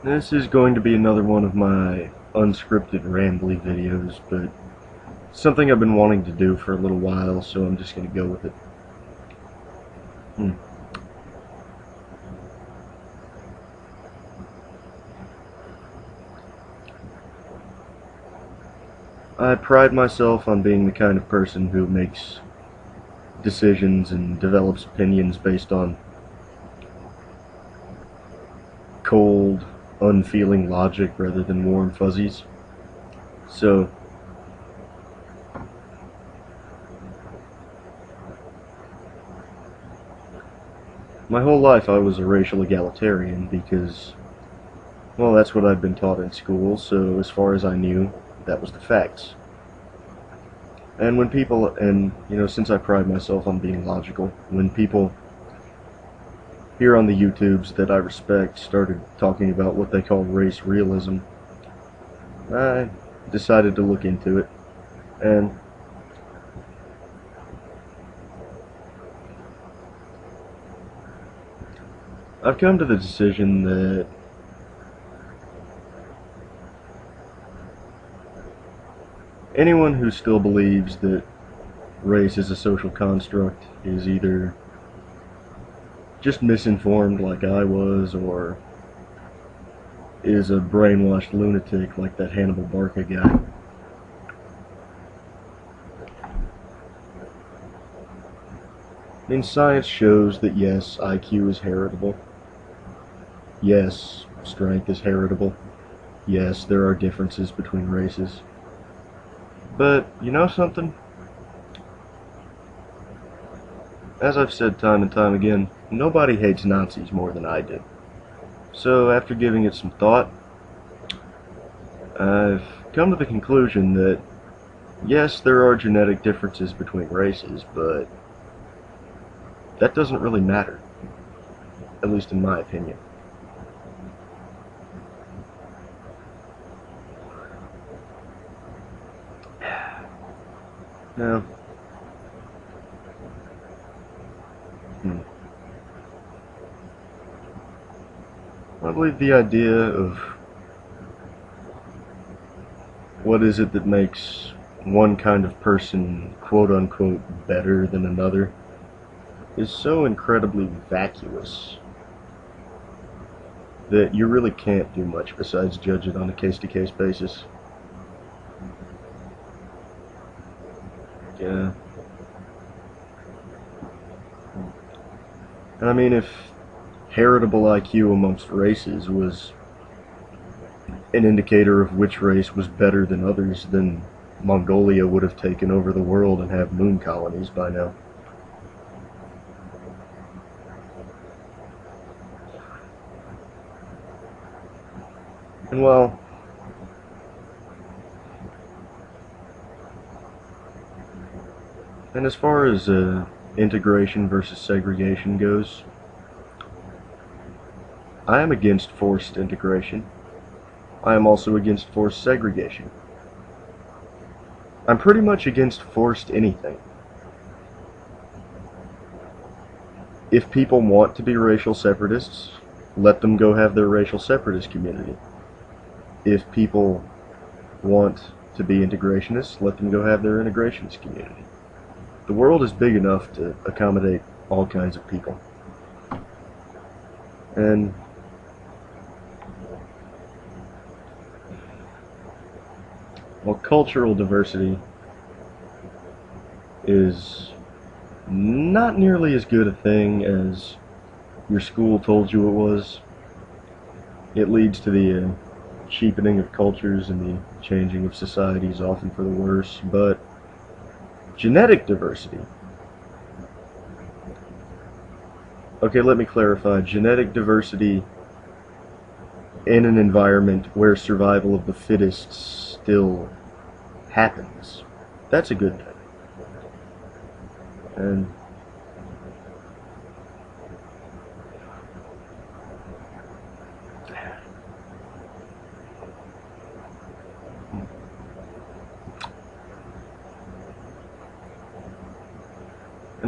This is going to be another one of my unscripted rambly videos, but something I've been wanting to do for a little while, so I'm just going to go with it. I pride myself on being the kind of person who makes decisions and develops opinions based on cold, unfeeling logic rather than warm fuzzies. So, my whole life I was a racial egalitarian because, well, that's what I'd been taught in school, so as far as I knew, that was the facts. And when people, since I pride myself on being logical, when people here on the YouTubes that I respect started talking about what they call race realism, I decided to look into it, and I've come to the decision that anyone who still believes that race is a social construct is either just misinformed like I was, or is a brainwashed lunatic like that Hannibal Barca guy. I mean, science shows that yes, IQ is heritable. Yes, strength is heritable. Yes, there are differences between races. But, you know something? As I've said time and time again, nobody hates Nazis more than I did. So, after giving it some thought, I've come to the conclusion that, yes, there are genetic differences between races, but that doesn't really matter. At least in my opinion. Now, I believe the idea of what is it that makes one kind of person quote-unquote better than another is so incredibly vacuous that you really can't do much besides judge it on a case-to-case basis. Yeah. And I mean, if heritable IQ amongst races was an indicator of which race was better than others, then Mongolia would have taken over the world and have moon colonies by now. And well, and as far as integration versus segregation goes, I am against forced integration. I am also against forced segregation. I'm pretty much against forced anything. If people want to be racial separatists, let them go have their racial separatist community. If people want to be integrationists, let them go have their integrationist community. The world is big enough to accommodate all kinds of people. And while cultural diversity is not nearly as good a thing as your school told you it was, it leads to the cheapening of cultures and the changing of societies, often for the worse. But genetic diversity. Okay, let me clarify. Genetic diversity in an environment where survival of the fittest still happens. That's a good thing. And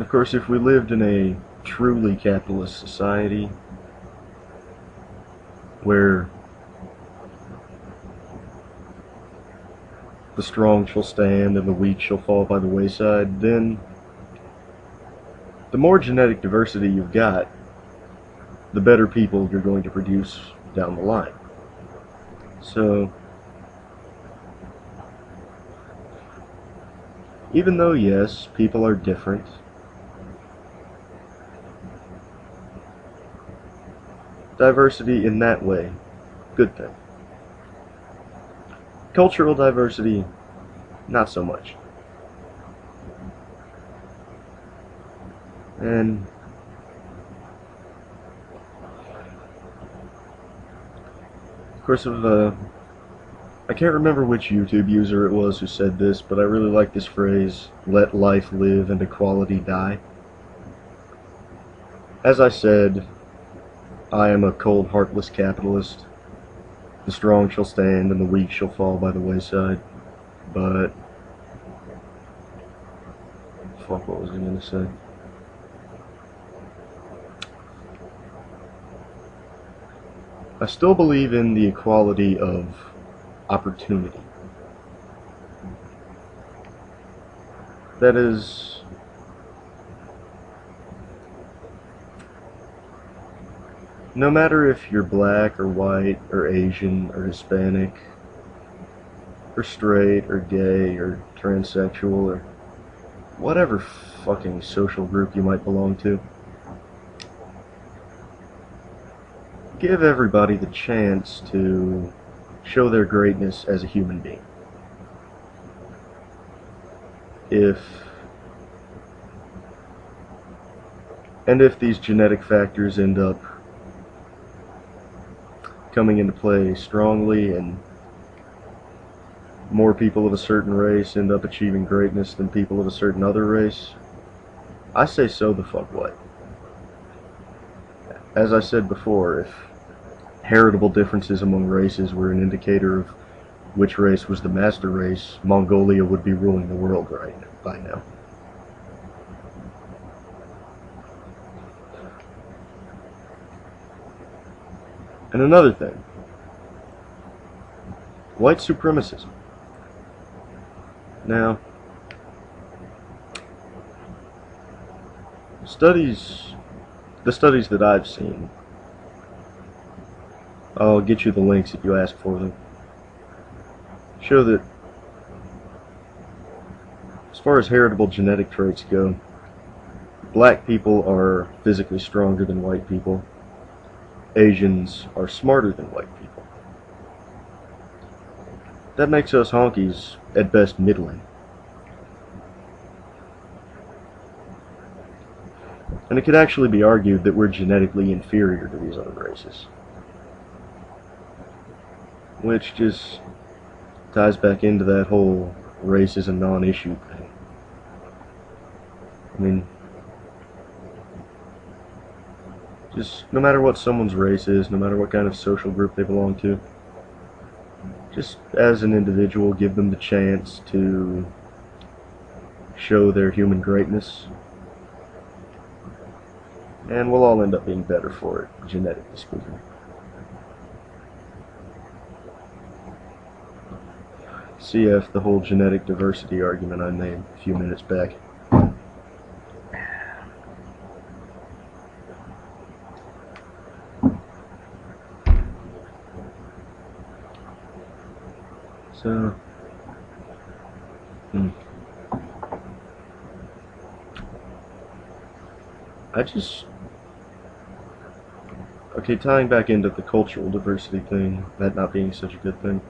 of course, if we lived in a truly capitalist society where the strong shall stand and the weak shall fall by the wayside, then the more genetic diversity you've got, the better people you're going to produce down the line. So, even though, yes, people are different, diversity in that way, good thing. Cultural diversity, not so much. And of course, I can't remember which YouTube user it was who said this, but I really like this phrase, let life live and equality die. As I said, I am a cold, heartless capitalist. The strong shall stand and the weak shall fall by the wayside. But fuck, what was I gonna say? I still believe in the equality of opportunity. That is, no matter if you're black or white or Asian or Hispanic or straight or gay or transsexual or whatever fucking social group you might belong to, give everybody the chance to show their greatness as a human being. If these genetic factors end up coming into play strongly and more people of a certain race end up achieving greatness than people of a certain other race, I say so the fuck what. As I said before, if heritable differences among races were an indicator of which race was the master race, Mongolia would be ruling the world right by now. And another thing, white supremacism. Now, the studies that I've seen, I'll get you the links if you ask for them, show that as far as heritable genetic traits go, black people are physically stronger than white people. Asians are smarter than white people. That makes us honkies at best middling. And it could actually be argued that we're genetically inferior to these other races. Which just ties back into that whole race is a non-issue thing. I mean, just no matter what someone's race is, no matter what kind of social group they belong to, just as an individual, give them the chance to show their human greatness, and we'll all end up being better for it, genetically speaking. CF, the whole genetic diversity argument I made a few minutes back. So, okay, tying back into the cultural diversity thing, that not being such a good thing.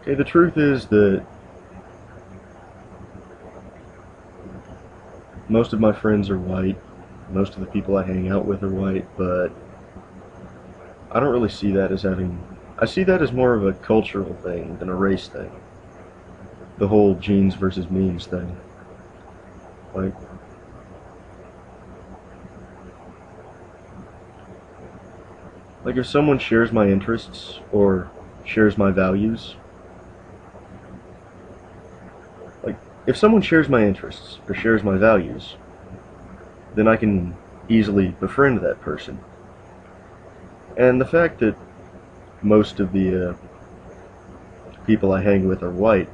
Okay, the truth is that most of my friends are white, most of the people I hang out with are white, but I don't really see that as having... I see that as more of a cultural thing than a race thing. The whole genes versus memes thing. Like if someone shares my interests or shares my values, if someone shares my interests or shares my values, then I can easily befriend that person. And the fact that most of the people I hang with are white,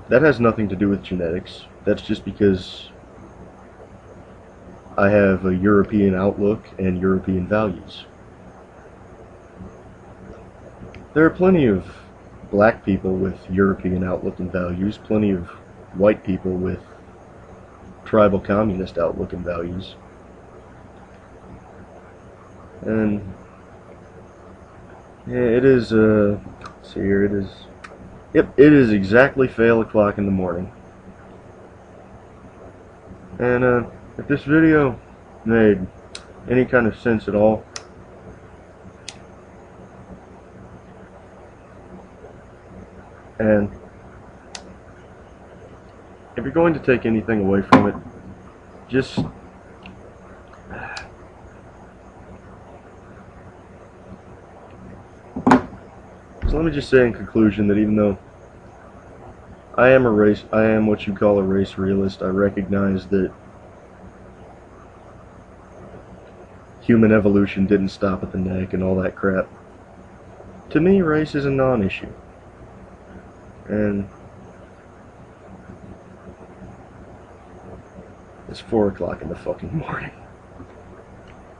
that has nothing to do with genetics. That's just because I have a European outlook and European values. There are plenty of black people with European outlook and values, plenty of white people with tribal communist outlook and values. And yeah, it is, let's see here, it is, yep, it is exactly fail o'clock in the morning. And if this video made any kind of sense at all, and if you're going to take anything away from it, just so let me just say in conclusion that even though I am what you call a race realist, I recognize that human evolution didn't stop at the neck and all that crap. To me, race is a non-issue. And it's 4 o'clock in the fucking morning.